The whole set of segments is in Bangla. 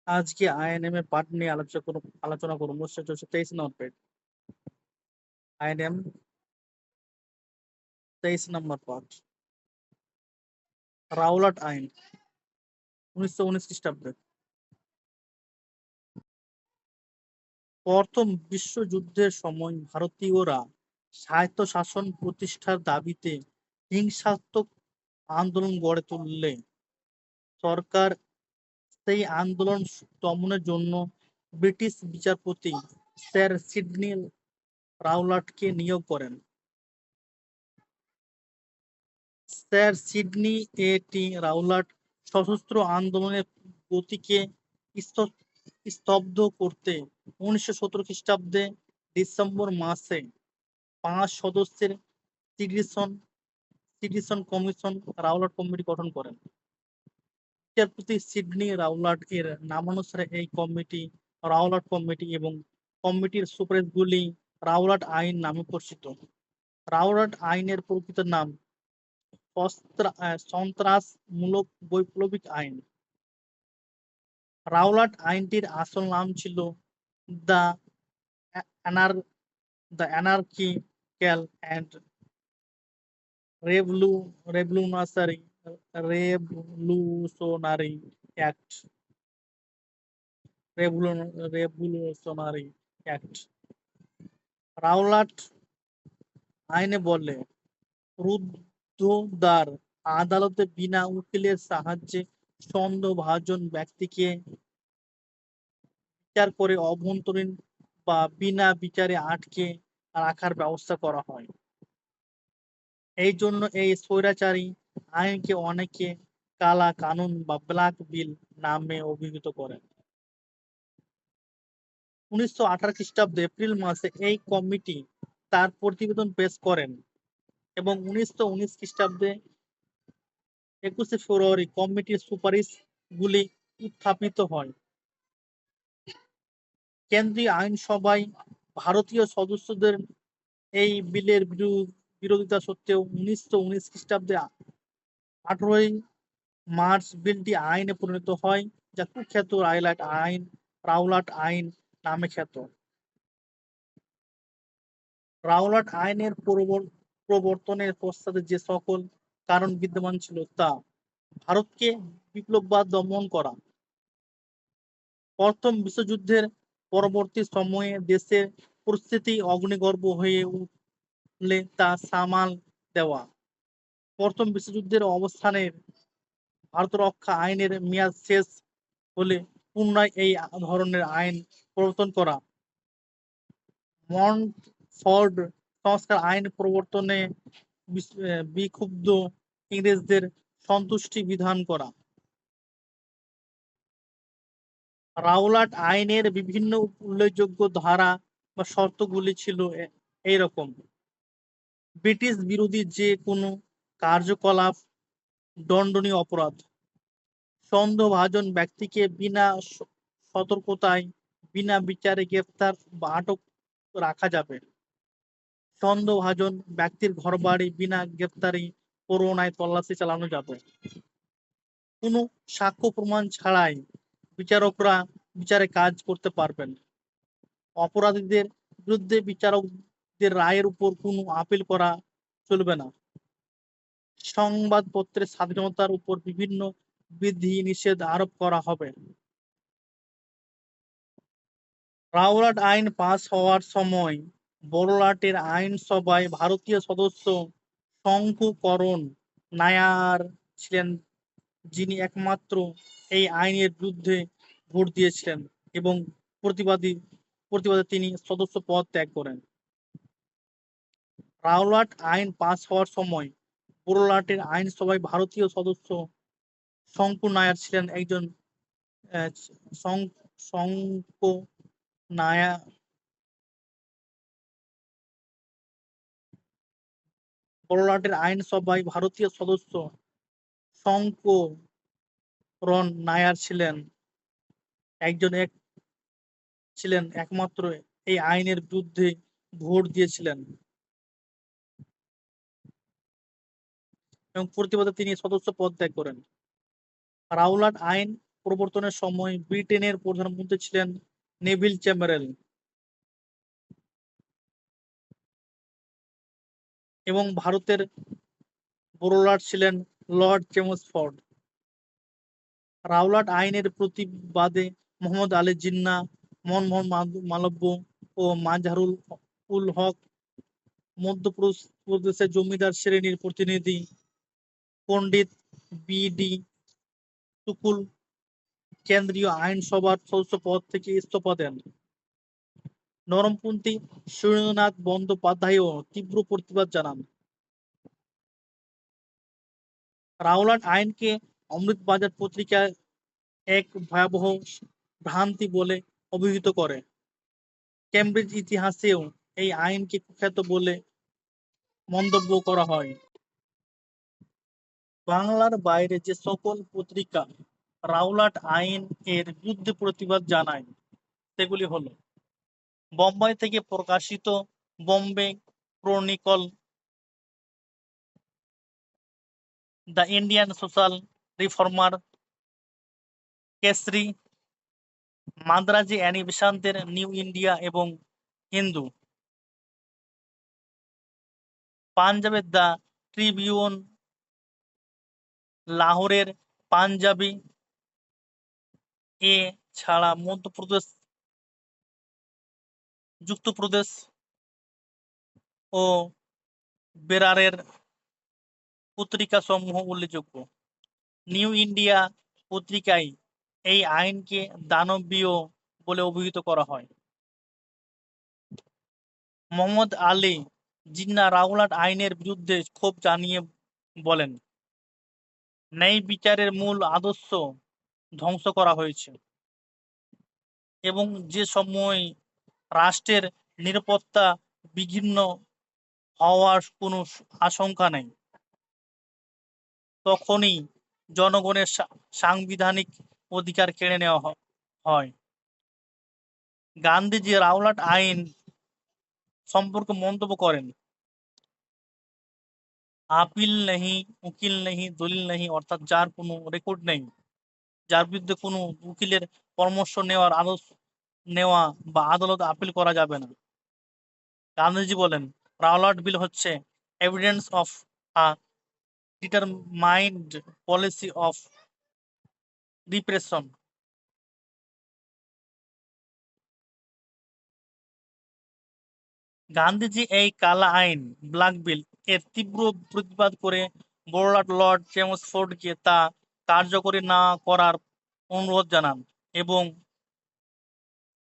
আজকে আইএনএম এর পাঠ নিয়ে আলোচনা করবো। সেটা হচ্ছে 23 নম্বর পেজ। আইএনএম 23 নম্বর পাঠ। রাওলাট আইন 1919 খ্রিস্টাব্দে। প্রথম বিশ্বযুদ্ধের সময় ভারতীয়রা স্বায়ত্তশাসন প্রতিষ্ঠার দাবিতে হিংসাত্মক আন্দোলন গড়ে তুললে সরকার সেই আন্দোলন দমনের জন্য ব্রিটিশ বিচারপতি স্যার সিডনি রাওলাটকে নিয়োগ করেন। স্যার সিডনি টি রাওলাট সশস্ত্র আন্দোলনের গতিকে স্তব্ধ করতে 1917 খ্রিস্টাব্দে ডিসেম্বর মাসে 5 সদস্যের সিটিজেন কমিশন রাওলাট কমিটি গঠন করেন। বিচারপতি সিডনি রাওলাট এর নামানুসারে এই কমিটি রাওলাট কমিটি এবং কমিটির সুপারিশগুলি রাওলাট আইন নামে পরিচিত। রাওলাট আইনের প্রকৃত নাম সন্ত্রাসমূলক বৈপ্লবিক আইন। রাওলাট আইনটির আসল নাম ছিল the anarchical and revolutionary act. Rowlatt আইনে বলে রুদ্ধদ্বার আদালতে বিনা উকিলের সাহায্যে সন্দেহভাজন ব্যক্তিকে বিচার করে অভ্যন্তরীণ বা বিনা বিচারে আটকে রাখার ব্যবস্থা করা হয়। এই জন্য এই স্বৈরাচারী আইনকে অনেকে কালা কানুন বা ব্ল্যাক বিল নামে অভিহিত করেন। 1918 খ্রিস্টাব্দে এপ্রিল মাসে এই কমিটি তার প্রতিবেদন পেশ করেন এবং 1919 খ্রিস্টাব্দে 21শে ফেব্রুয়ারি কমিটির সুপারিশগুলি উত্থাপিত হয়। কেন্দ্রীয় আইনসভায় ভারতীয় সদস্যদের এই বিলের বিরোধিতা সত্ত্বেও 1919 খ্রিস্টাব্দে 18ই মার্চ বিলটি আইনে পরিণত হয়, যা কুখ্যাত রাওলাট আইন নামে খ্যাত। রাওলাট আইনের প্রবর্তনের পশ্চাতে যে সকল কারণ বিদ্যমান ছিল তা ভারতকে বিপ্লববাদ দমন করা, প্রথম বিশ্বযুদ্ধের পরবর্তী সময়ে দেশের পরিস্থিতি অগ্নিগর্ভ হয়ে উঠলে তা সামাল দেওয়া, প্রথম বিশ্বযুদ্ধের অবস্থানের ভারত রক্ষা আইনের মেয়াদ শেষ হলে পুনরায় এই ধরনের আইন প্রবর্তন করা, মন্টফোর্ড সংস্কার আইন প্রবর্তনে বিক্ষুব্ধ ইংরেজদের সন্তুষ্টি বিধান করা। রাওলাট আইনের বিভিন্ন উল্লেখযোগ্য ধারা বা শর্তগুলি ছিল এইরকম: ব্রিটিশ বিরোধী যে কোনো কার্যকলাপ দণ্ডনীয় অপরাধ, সন্দেহভাজন ব্যক্তিকে বিনা সতর্কতায় বিনা বিচারে গ্রেফতার বা আটক রাখা যাবে, সন্দেহভাজন ব্যক্তির ঘরবাড়ি বিনা গ্রেফতারি পরোয়ানায় তল্লাশি চালানো যাবে, কোনো সাক্ষ্য প্রমাণ ছাড়াই বিচারকরা বিচারে কাজ করতে পারবেন, অপরাধীদের বিরুদ্ধে বিচারকদের রায়ের উপর কোনো আপিল করা চলবে না, সংবাদপত্রের স্বাধীনতার উপর বিভিন্ন বিধি নিষেধ আরোপ করা হবে। রাওলাট আইন পাস হওয়ার সময় বড়লাটের আইনসভায় ভারতীয় সদস্য শঙ্কুকরণ নায়ার ছিলেন, যিনি একমাত্র এই আইনের বিরুদ্ধে ভোট দিয়েছিলেন এবং প্রতিবাদে তিনি সদস্য পদ ত্যাগ করেন। রাওলাট আইন পাস হওয়ার সময় বড়লাটের আইনসভায় ভারতীয় সদস্য শঙ্কু নায়ার ছিলেন একজন শঙ্কু নায়ার বড়লাটের আইনসভায় ভারতীয় সদস্য শঙ্করণ নায়ার ছিলেন একমাত্র এই আইনের বিরুদ্ধে ভোট দিয়েছিলেন এবং প্রতিবাদে তিনি সদস্য পদ ত্যাগ করেন। রাওলাট আইন প্রবর্তনের সময় ব্রিটেনের প্রধানমন্ত্রী ছিলেন নেভিল চেম্বারলেন এবং ভারতের বড়লাট ছিলেন লর্ড চেমসফোর্ড। রাওলাট আইনের প্রতিবাদে মোহাম্মদ আলী জিন্নাহ, মনমোহন মালব্য ও মাজহারুল উল হক মধ্যপ্রদেশের জমিদার শ্রেণীর প্রতিনিধি পণ্ডিত বি.ডি. তুকুল কেন্দ্রীয় আইনসভার সদস্য পদ থেকে ইস্তফা দেন। নরমপন্থী সুরেন্দ্রনাথ বন্দ্যোপাধ্যায়ও তীব্র প্রতিবাদ জানান। রাওলাট আইনকে অমৃতবাজার পত্রিকা এক ভয়াবহ ভ্রান্তি বলে অভিহিত করে। কেমব্রিজ ইতিহাসেও এই আইনকে কুখ্যাত বলে মন্তব্য করা হয়। বাংলার বাইরে যে সকল পত্রিকা রাওলাট আইন এর বিরুদ্ধে প্রতিবাদ জানায় সেগুলি হলো: বোম্বাই থেকে প্রকাশিত Bombay chronicle, the Indian social reformer, Kesari, মাদ্রাজি অ্যানিবেশান্তের নিউ ইন্ডিয়া এবং হিন্দু, পাঞ্জাবের দ্য ট্রিবিউন, লাহোরের পাঞ্জাবি, এ ছাড়া মধ্যপ্রদেশ, যুক্তপ্রদেশ ও বেরারের পত্রিকা সমূহ উল্লেখযোগ্য। নিউ ইন্ডিয়া পত্রিকায় এই আইনকে দানবীয় বলে অভিহিত করা হয়। মোহাম্মদ আলী জিন্নাহ রাওলাট আইনের বিরুদ্ধে ক্ষোভ জানিয়ে বলেন, ন্যায় বিচারের মূল আদর্শ ধ্বংস করা হয়েছে এবং যে সময় রাষ্ট্রের নিরাপত্তা বিঘ্নিত হওয়ার কোনো আশঙ্কা নেই, তখনই জনগণের সাংবিধানিক অধিকার কেড়ে নেওয়া হয়। গান্ধীজি রাওলাট আইন সম্পর্কে মন্তব্য করেন, আপিল নেই, উকিল নেই, দলিল নেই, অর্থাৎ যার কোনো রেকর্ড নেই, যার বিরুদ্ধে কোনো উকিলের পরামর্শ নেওয়া বা আদালত আপিল করা যাবে না। গান্ধীজি বলেন, রাওলাট বিল হচ্ছে evidence of a determined policy of repression. Gandhiji এই কালা আইন, ব্ল্যাক বিল এর তীব্র প্রতিবাদ করে বড়লাট লর্ড চেমসফোর্ডকে তা কার্যকরী না করার অনুরোধ জানান এবং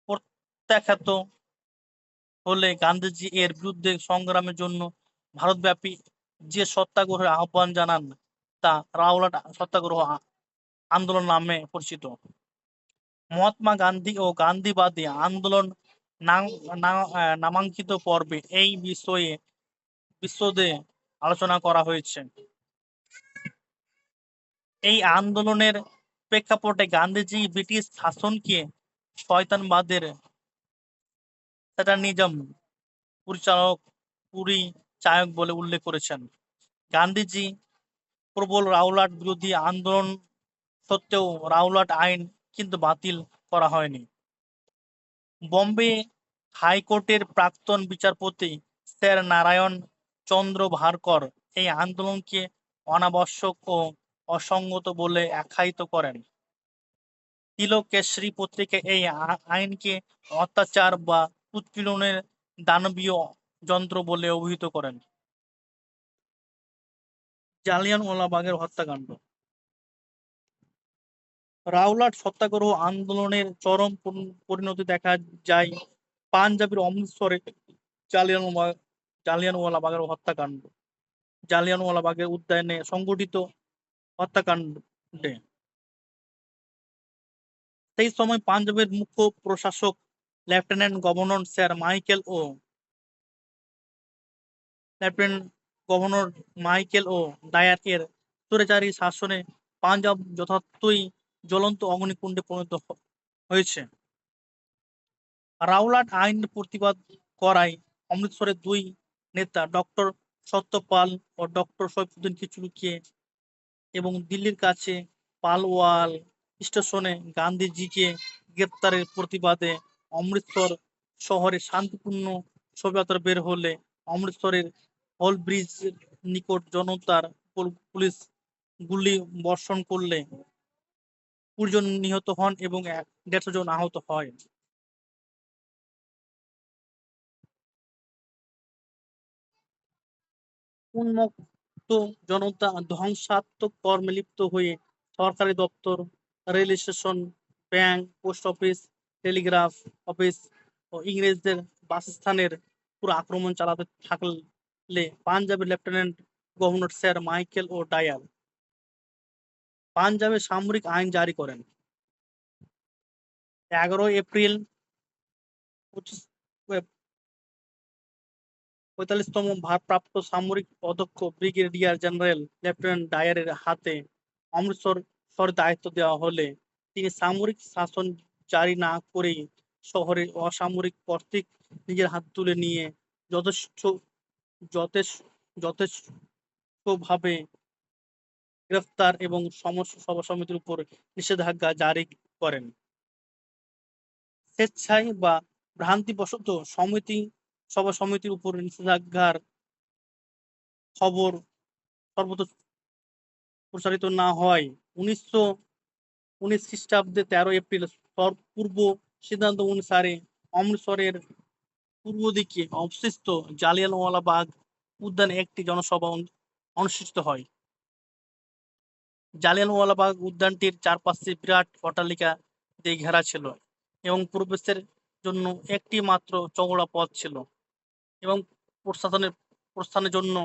প্রত্যাখ্যাত হলে গান্ধীজি এর বিরুদ্ধে সংগ্রামের জন্য ভারতব্যাপী যে সত্যাগ্রহের আহ্বান জানান তা রাওলাট সত্যাগ্রহ আন্দোলন নামে পরিচিত। মহাত্মা গান্ধী ও গান্ধীবাদী আন্দোলন নামাঙ্কিত পর্বে এই বিষয়ে বিশদে আলোচনা করা হয়েছে। এই আন্দোলনের প্রেক্ষাপটে গান্ধীজি ব্রিটিশ শাসনকে শয়তানবাদের স্যাটানিজম পরিচায়ক বলে উল্লেখ করেছেন। গান্ধীজি প্রবল রাওলাট বিরোধী আন্দোলন সত্ত্বেও রাওলাট আইন কিন্তু বাতিল করা হয়নি। বোম্বে হাইকোর্টের প্রাক্তন বিচারপতি স্যার নারায়ণ চন্দ্র ভারকর এই আন্দোলনকে অনাবশ্যক ও অসঙ্গত বলে আখ্যায়িত করেন। তিলক কেশরী পত্রিকা এই আইনকে অত্যাচার বা উৎপীড়নের দানবীয় যন্ত্র বলে অভিহিত করেন। জালিয়ানওয়ালাবাগের হত্যাকাণ্ড। রাওলাট সত্যাগ্রহ আন্দোলনের চরম পরিণতি দেখা যায় পাঞ্জাবের অমৃতসরে জালিয়ানওয়ালাবাগের হত্যাকাণ্ড, জালিয়ানওয়ালাবাগের উদ্যানে সংঘটিত হত্যাকাণ্ডে। সেই সময় পাঞ্জাবের মুখ্য প্রশাসক লেফটেন্যান্ট গভর্নর স্যার মাইকেল ও ডায়ার এর স্বৈরাচারী শাসনে পাঞ্জাব যথার্থই জ্বলন্ত অগ্নিকুণ্ডে পরিণত হয়েছে। রাওলাট আইন প্রতিবাদ করায় অমৃতসরের দুই নেতা ডক্টর সত্যপাল ও ডক্টর সৈফুদ্দিন খিচলুকে এবং দিল্লির কাছে পালওয়াল স্টেশনে গান্ধীজিকে গ্রেপ্তারের প্রতিবাদে অমৃতসর শহরে শান্তিপূর্ণ শোভাযাত্রা বের হলে অমৃতসরের হল ব্রিজের নিকট জনতার পুলিশ গুলি বর্ষণ করলে ২০ জন নিহত হন এবং ১৫০ জন আহত হয়। উন্মত্ত জনতা ধ্বংসাত্মক কর্মে লিপ্ত হয়ে সরকারি দপ্তর, rail station, bank, post office, telegraph office ও ইংরেজদের বাসস্থানের পুরো আক্রমণ চালাতে থাকলে পাঞ্জাবের lieutenant governor sir Michael O'Dwyer পাঞ্জাবে সামরিক আইন জারি করেন। ১১ এপ্রিল ৪৫তম ভারপ্রাপ্ত সামরিক অধ্যক্ষ ব্রিগেডিয়ার জেনারেল লেফটেন্যান্ট ডায়ারের হাতে অমৃতসর শহরের দায়িত্ব দেওয়া হলে তিনি সামরিক শাসন জারি না করেই শহরে অসামরিক কর্তৃক নিজের হাতে তুলে নিয়ে যথেষ্টভাবে গ্রেফতার এবং সমস্ত সভা সমিতির উপর নিষেধাজ্ঞা জারি করেন। স্বেচ্ছায় বা ভ্রান্তিবশত সভা সমিতির উপর নিষেধাজ্ঞার খবর সর্বত্র প্রচারিত না হওয়ায় ১৯১৯ খ্রিস্টাব্দে ১৩ এপ্রিল পূর্ব সিদ্ধান্ত অনুসারে অমৃতসরের পূর্ব দিকে অবস্থিত জালিয়ানওয়ালাবাগ উদ্যানে একটি জনসভা অনুষ্ঠিত হয়। জালিয়ানওয়ালাবাগ উদ্যানটির চারপাশে বিরাট অট্টালিকা দিয়ে ঘেরা ছিল এবং প্রবেশের জন্য একটি মাত্র চওড়া পথ ছিল এবং প্রস্থানের জন্য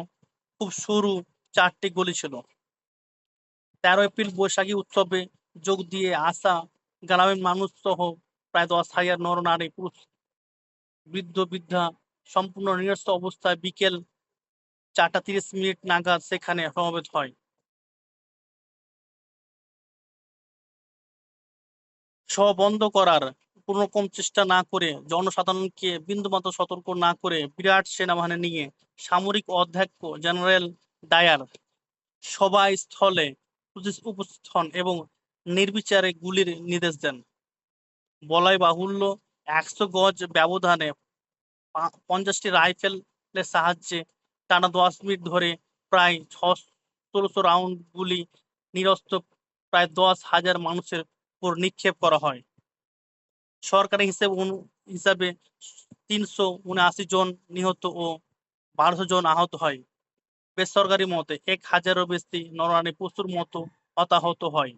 খুব সরু ৪টি গলি ছিল। ১৩ এপ্রিল বৈশাখী উৎসবে যোগ দিয়ে আসা গ্রামের মানুষ সহ প্রায় ১০,০০০ নর-নারী, পুরুষ, বৃদ্ধ-বৃদ্ধা সম্পূর্ণ নিরস্ত্র অবস্থায় বিকেল ৪টা ৩০ নাগাদ সেখানে সমবেত হয়। সভা বন্ধ করার কোনোরকম চেষ্টা না করে, জনসাধারণকে বিন্দুমাত্র সতর্ক না করে বিরাট সেনাবাহিনী নিয়ে সামরিক অধ্যক্ষ জেনারেল ডায়ার সভাস্থলে উপস্থিত হন এবং নির্বিচারে গুলির নির্দেশ দেন। বলাই বাহুল্য ১০০ গজ ব্যবধানে ৫০টি রাইফেলের সাহায্যে টানা ১০ মিনিট ধরে প্রায় ১৬০০ রাউন্ড গুলি নিরস্ত্র প্রায় ১০,০০০ মানুষের উপর নিক্ষেপ করা হয়। সরকারি হিসাবে ৩৭৯ জন নিহত ও ১২০০ জন আহত হয়। বেসরকারি মতে ১,০০০-এরও বেশি নরনারী পশুর মতো হতাহত হয়।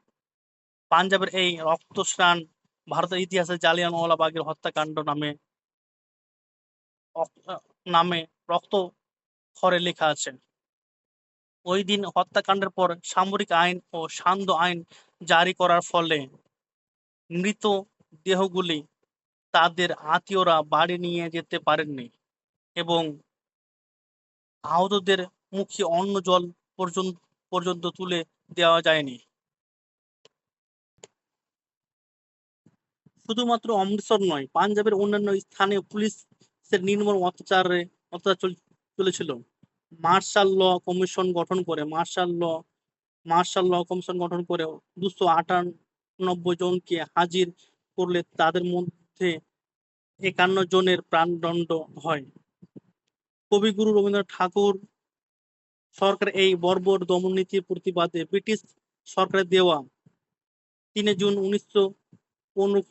পাঞ্জাবের এই রক্তস্নান ভারতের ইতিহাসে জালিয়ানওয়ালাবাগের হত্যাকাণ্ড নামে রক্তক্ষরে লেখা আছে। ওই দিন হত্যাকাণ্ডের পর সামরিক আইন ও সান্ধ্য আইন জারি করার ফলে মৃত দেহগুলি তাদের আত্মীয়রা বাড়ি নিয়ে যেতে পারেননি এবং আহতদের মুখে অন্ন জল পর্যন্ত তুলে দেওয়া যায়নি। শুধুমাত্র অমৃতসর নয়, পাঞ্জাবের অন্যান্য স্থানে পুলিশের নির্মম অত্যাচার চলেছিল। মার্শাল ল কমিশন গঠন করে ২৯৮ জনকে হাজির করলে তাদের মধ্যে ৫১ জনের প্রাণদণ্ড হয়। কবিগুরু রবীন্দ্রনাথ ঠাকুর সরকারের এই বর্বর দমননীতির প্রতিবাদে ব্রিটিশ সরকারের দেওয়া ৩ জুন ১৯১৫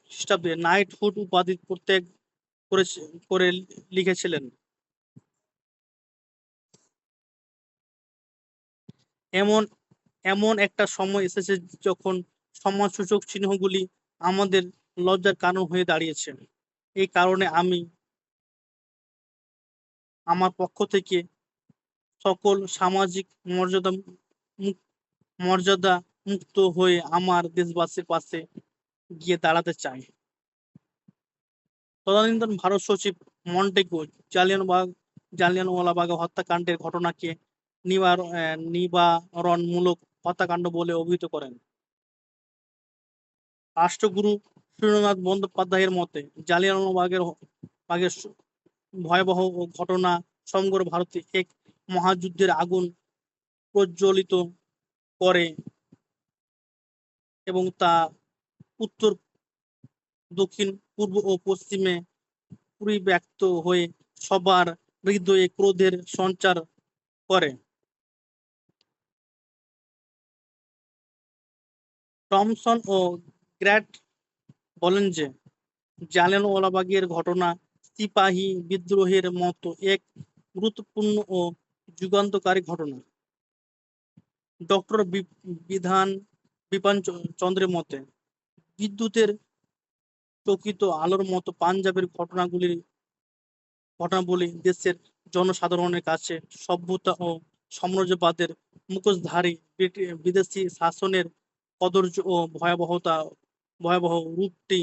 খ্রিস্টাব্দে নাইটহুড উপাধি প্রত্যাগ করে লিখেছিলেন, এমন একটা সময় এসেছে যখন সম্মানসূচক চিহ্নগুলি আমাদের লজ্জার কারণ হয়ে দাঁড়িয়েছে। এই কারণে আমি আমার পক্ষ থেকে সকল সামাজিক মর্যাদা মুক্ত হয়ে আমার দেশবাসীর পাশে গিয়ে দাঁড়াতে চাই। তদানীন্তন ভারত সচিব মন্টেগু জালিয়ানওয়ালাবাগ হত্যাকাণ্ডের ঘটনাকে নিবারণমূলক হত্যাকাণ্ড বলে অভিহিত করেন। রাষ্ট্রগুরু সুরেন্দ্রনাথ বন্দ্যোপাধ্যায়ের মতে জালিয়ানওয়ালাবাগের ভয়াবহ ঘটনা সমগ্র ভারতে এক মহাযুদ্ধের আগুন প্রজ্বলিত করে এবং তা উত্তর, দক্ষিণ, পূর্ব ও পশ্চিমে পরিব্যাপ্ত হয়ে সবার হৃদয়ে ক্রোধের সঞ্চার করে। টমসন ও গ্র্যাট বলেন যে জালিয়ানওয়ালাবাগের ঘটনা সিপাহী বিদ্রোহের মতো এক গুরুত্বপূর্ণ ও যুগান্তকারী ঘটনা। ডক্টর বিপিন চন্দ্রের মতে বিদ্যুতের চকিত আলোর মতো পাঞ্জাবের ঘটনাবলী দেশের জনসাধারণের কাছে সভ্যতা ও সাম্রাজ্যবাদের মুখোশধারী বিদেশি শাসনের কদর্য ও ভয়াবহ রূপটি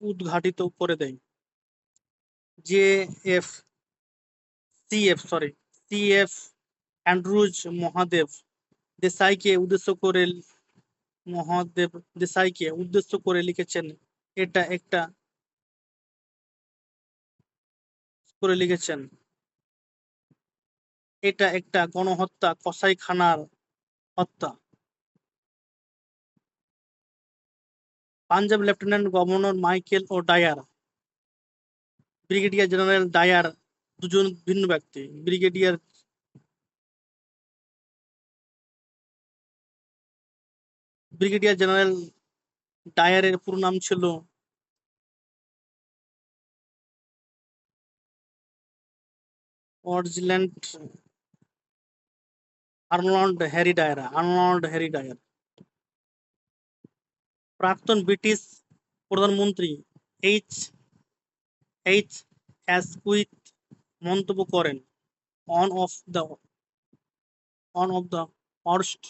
উদ্ঘাটিত করে দেয়। সিএফ অ্যান্ড্রুজ মহাদেব দেসাইকে উদ্দেশ্য করে লিখেছেন, এটা একটা গণহত্যা, কসাইখানার হত্যা। পাঞ্জাব লেফটেন্যান্ট গভর্নর মাইকেল ও ব্রিগেডিয়ার জেনারেল ডায়ার দুজন ভিন্ন ব্যক্তি। ব্রিগেডিয়ার জেনারেল ডায়ারের পুরো নাম ছিল আর্নল্ড হ্যারি ডায়ার। প্রাক্তন ব্রিটিশ প্রধানমন্ত্রী এইচ অ্যাসকুইথ মন্তব্য করেন, one of the worst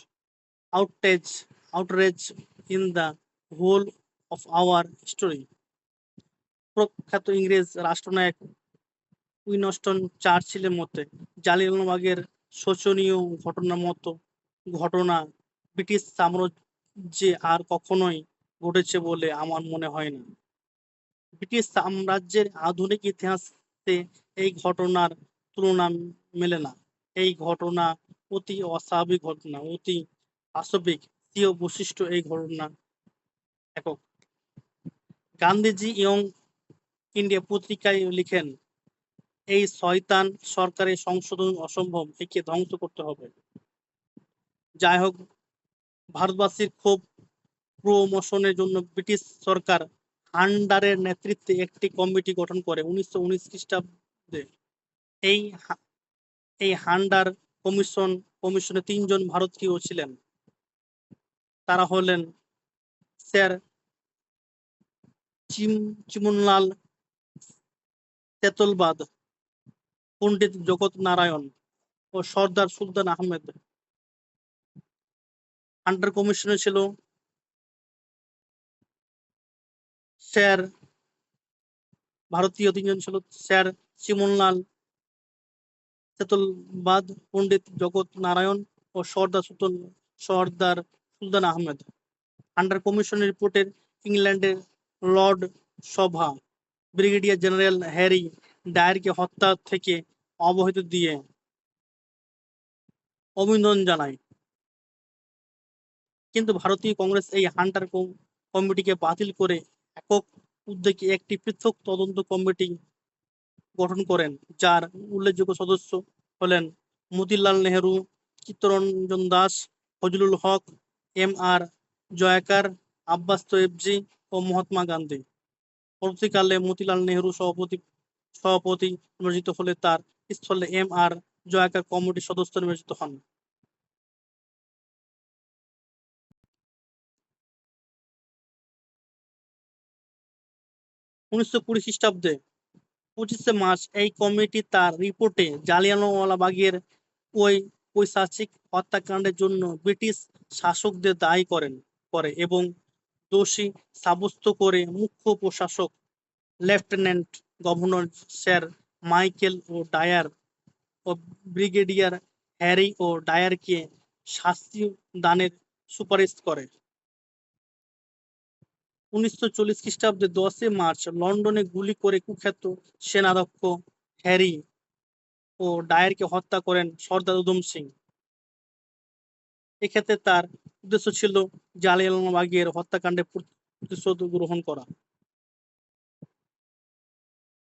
outrage in the whole of our history. প্রখ্যাত ইংরেজ রাষ্ট্রনায়ক উইনস্টন চার্চিলের মতে জালিয়ানওয়ালাবাগের শোচনীয় ঘটনার মতো ঘটনা ব্রিটিশ সাম্রাজ্যে আর কখনোই ঘটেছে বলে আমার মনে হয় না। ব্রিটিশ সাম্রাজ্যের আধুনিক ইতিহাসে এই ঘটনার তুলনা মেলে না। এই ঘটনা অতি অস্বাভাবিক ঘটনা, অতি পাশবিক। স্বীয় বৈশিষ্ট্য এই ঘটনা একক। গান্ধীজি ইয়ং ইন্ডিয়া পত্রিকায় লিখেন, এই শয়তান সরকারের সংশোধন অসম্ভব, একে ধ্বংস করতে হবে। যাই হোক, ভারতবাসীর ক্ষোভ প্রশমনের জন্য ব্রিটিশ সরকার হান্টারের নেতৃত্বে একটি কমিটি গঠন করে 1919 খ্রিস্টাব্দে। এই হান্টার কমিশনে 3 জন ভারতীয় ছিলেন। তারা হলেন স্যার চিমনলাল সেতলবাদ, পণ্ডিত জগৎ নারায়ণ ও সর্দার সুলতান আহমেদ। হান্টার কমিশনে ছিল ভারতীয় 3 জন ছিল স্যার চিমনলাল সেতলবাদ, পণ্ডিত জগৎ নারায়ণ ও সর্দার সুলতান আহমেদ। হান্টার কমিশনের রিপোর্টের ইংল্যান্ডের লর্ড সভা ব্রিগেডিয়ার জেনারেল হ্যারি ডায়ারকে হত্যা থেকে অব্যাহতি দিয়ে অভিনন্দন জানায়। কিন্তু ভারতীয় কংগ্রেস এই হান্টার কমিটিকে বাতিল করে একক উদ্যোগে একটি পৃথক তদন্ত কমিটি গঠন করেন, যার উল্লেখযোগ্য সদস্য হলেন মতিলাল নেহেরু, চিত্তরঞ্জন দাস, ফজলুল হক, M.R. জয়াকার, আব্বাস তৈয়বজি ও মহাত্মা গান্ধী। পরবর্তীকালে মতিলাল নেহেরু সভাপতি নির্বাচিত হলে তার স্থলে M.R. জয়াকার কমিটির সদস্য নির্বাচিত হন। 1920 খ্রিস্টাব্দে 25শে মার্চ এই কমিটি তার রিপোর্টে জালিয়ানওয়ালাবাগের পৈশাচিক হত্যাকাণ্ডের জন্য ব্রিটিশ শাসকদের দায়ী করে এবং দোষী সাব্যস্ত করে মুখ্য প্রশাসক লেফটেন্যান্ট গভর্নর স্যার মাইকেল ও ডায়ার ও ব্রিগেডিয়ার হ্যারি ও ডায়ারকে শাস্তি দানের সুপারিশ করে। 1940 খ্রিস্টাব্দে 10শে মার্চ লন্ডনে গুলি করে কুখ্যাত সেনাধ্যক্ষ হ্যারি ও ডায়ারকে হত্যা করেন সর্দার উধম সিং। এক্ষেত্রে তার উদ্দেশ্য ছিল জালিয়ানওয়ালাবাগের হত্যাকাণ্ডের প্রতিশোধ গ্রহণ করা।